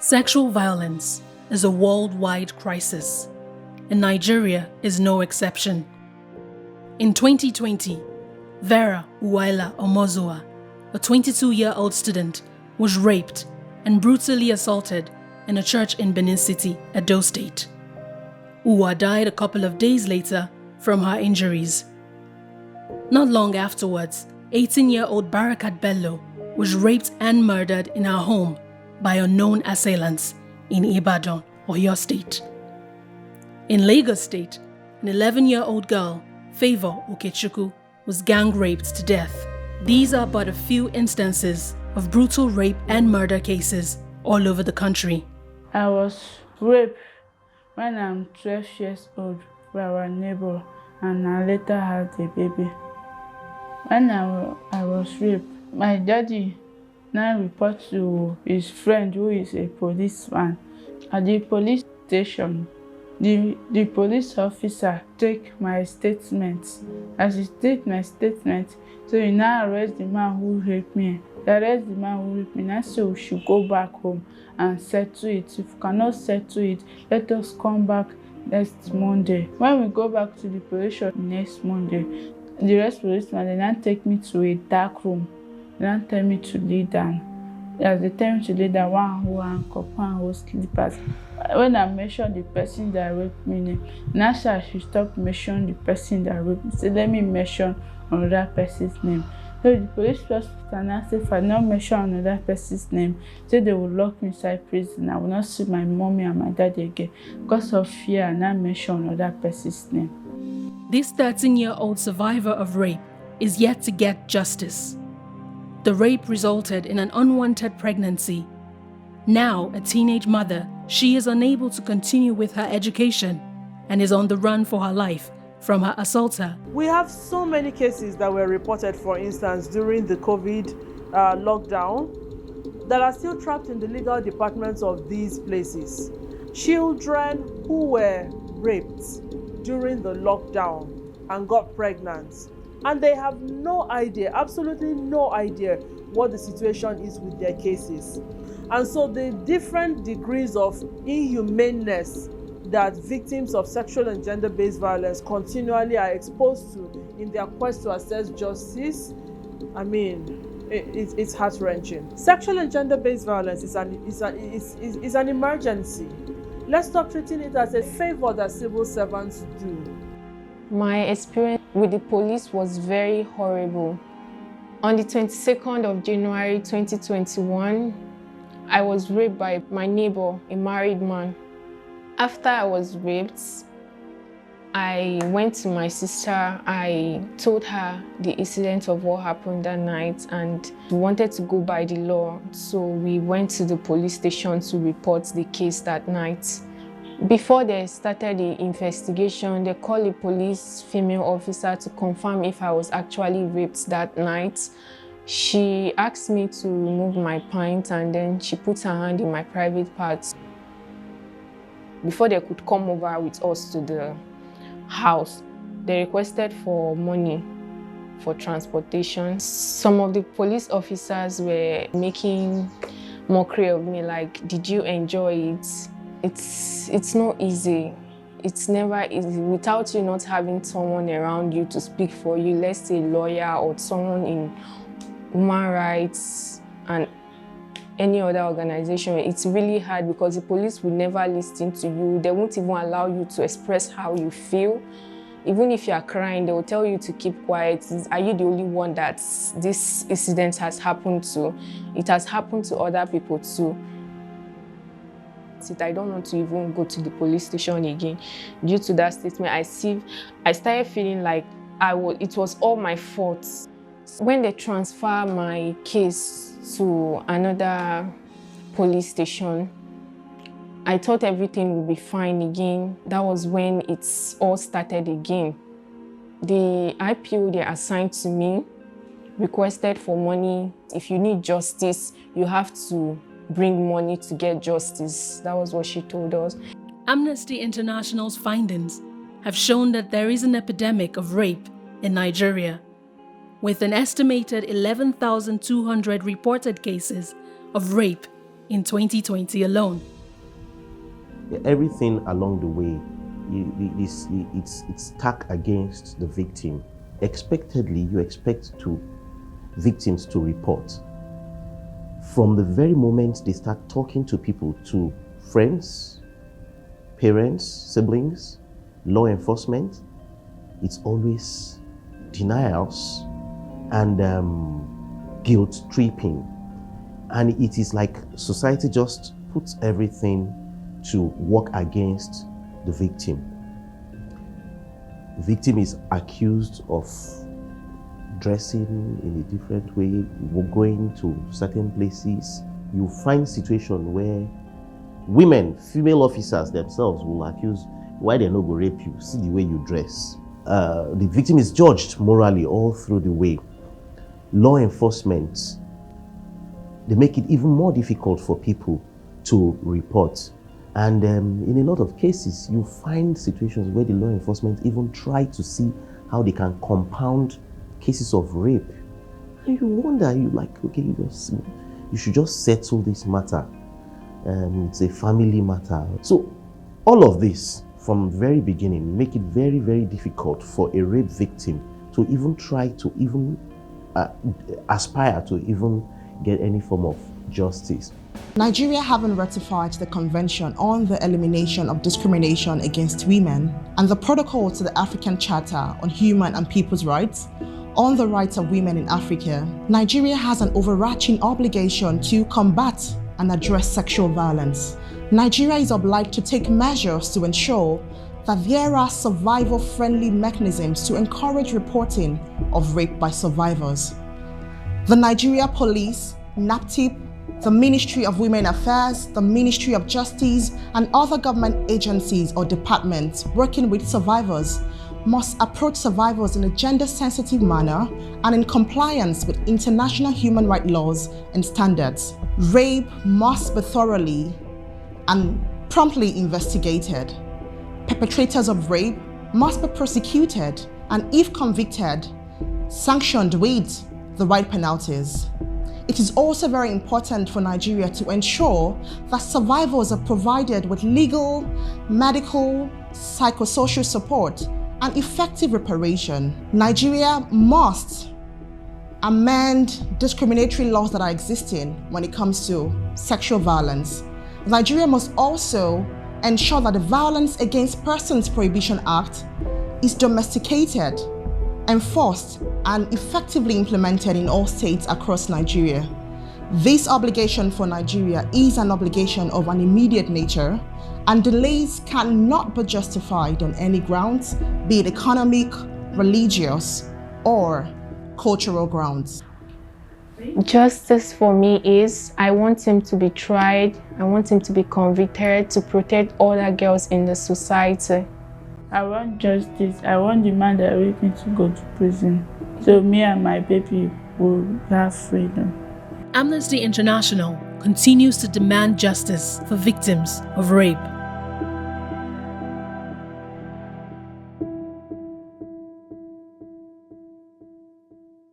Sexual violence is a worldwide crisis, and Nigeria is no exception. In 2020, Vera Uwaila Omozoa, a 22-year-old student, was raped and brutally assaulted in a church in Benin City, Edo State. Uwa died a couple of days later from her injuries. Not long afterwards, 18-year-old Barakat Bello was raped and murdered in her home by unknown assailants in Ibadan, Oyo State. In Lagos State, an 11-year-old girl, Favor Okechukwu, was gang raped to death. These are but a few instances of brutal rape and murder cases all over the country. I was raped when I'm 12 years old by our neighbor, and I later had a baby. When I was raped, my daddy now report to his friend who is a policeman. At the police station, the police officer take my statement. As he take my statement, so he now arrest the man who raped me. Now so we should go back home and settle it. If we cannot settle it, let us come back next Monday. When we go back to the police station next Monday, the rest policeman, they now take me to a dark room. They now tell me to lay down. As they tell me to lay down, one who handcuff, one who slippers. When I mention the person that raped me, now I should stop mentioning the person that raped me. So let me mention another person's name. So the police hospital now say if I not mention another person's name, so they will lock me inside prison. I will not see my mommy and my daddy again. Because of fear, I now mention another person's name. This 13-year-old survivor of rape is yet to get justice. The rape resulted in an unwanted pregnancy. Now a teenage mother, she is unable to continue with her education and is on the run for her life from her assaulter. We have so many cases that were reported, for instance, during the COVID lockdown, that are still trapped in the legal departments of these places. Children who were raped during the lockdown and got pregnant, and they have no idea, absolutely no idea, what the situation is with their cases. And so the different degrees of inhumaneness that victims of sexual and gender-based violence continually are exposed to in their quest to access justice, I mean, it's heart-wrenching. Sexual and gender-based violence is an emergency. Let's stop treating it as a favor that civil servants do. My experience with the police was very horrible. On the 22nd of January 2021, I was raped by my neighbor, a married man. After I was raped, I went to my sister. I told her the incident of what happened that night, and we wanted to go by the law. So we went to the police station to report the case that night. Before they started the investigation, they called a police female officer to confirm if I was actually raped that night. She asked me to remove my pant, and then she put her hand in my private parts. Before they could come over with us to the house, they requested for money for transportation. Some of the police officers were making mockery of me, like, did you enjoy it? It's not easy. It's never easy without you not having someone around you to speak for you, let's say a lawyer or someone in human rights and any other organization. It's really hard because the police will never listen to you. They won't even allow you to express how you feel. Even if you are crying, they will tell you to keep quiet. Are you the only one that this incident has happened to? It has happened to other people too. I don't want to even go to the police station again. Due to that statement, I started feeling like it was all my fault. When they transfer my case to another police station, I thought everything would be fine again. That was when it's all started again. The IPO they assigned to me requested for money. If you need justice, you have to bring money to get justice. That was what she told us. Amnesty International's findings have shown that there is an epidemic of rape in Nigeria, with an estimated 11,200 reported cases of rape in 2020 alone. Everything along the way, it's tack against the victim. Expectedly, you expect victims to report. From the very moment they start talking to people, to friends, parents, siblings, law enforcement, it's always denials and guilt tripping. And it is like society just puts everything to work against the victim. The victim is accused of dressing in a different way, going to certain places. You find situations where women, female officers themselves will accuse, why they no go rape you? See the way you dress. The victim is judged morally all through the way. Law enforcement, they make it even more difficult for people to report. And in a lot of cases, you find situations where the law enforcement even try to see how they can compound cases of rape. And you wonder, okay, you should just settle this matter. It's a family matter. So all of this, from the very beginning, make it very, very difficult for a rape victim to even try to even aspire to even get any form of justice. Nigeria having ratified the Convention on the Elimination of Discrimination Against Women and the Protocol to the African Charter on Human and People's Rights on the rights of women in Africa, Nigeria has an overarching obligation to combat and address sexual violence. Nigeria is obliged to take measures to ensure that there are survivor-friendly mechanisms to encourage reporting of rape by survivors. The Nigeria Police, NAPTIP, the Ministry of Women Affairs, the Ministry of Justice, and other government agencies or departments working with survivors must approach survivors in a gender-sensitive manner and in compliance with international human rights laws and standards. Rape must be thoroughly and promptly investigated. Perpetrators of rape must be prosecuted and, if convicted, sanctioned with the right penalties. It is also very important for Nigeria to ensure that survivors are provided with legal, medical, psychosocial support and effective reparation. Nigeria must amend discriminatory laws that are existing when it comes to sexual violence. Nigeria must also ensure that the Violence Against Persons Prohibition Act is domesticated, enforced, and effectively implemented in all states across Nigeria. This obligation for Nigeria is an obligation of an immediate nature, and delays cannot be justified on any grounds, be it economic, religious, or cultural grounds. Justice for me is, I want him to be tried, I want him to be convicted to protect other girls in the society. I want justice. I want the man that raped me to go to prison, so me and my baby will have freedom. Amnesty International continues to demand justice for victims of rape.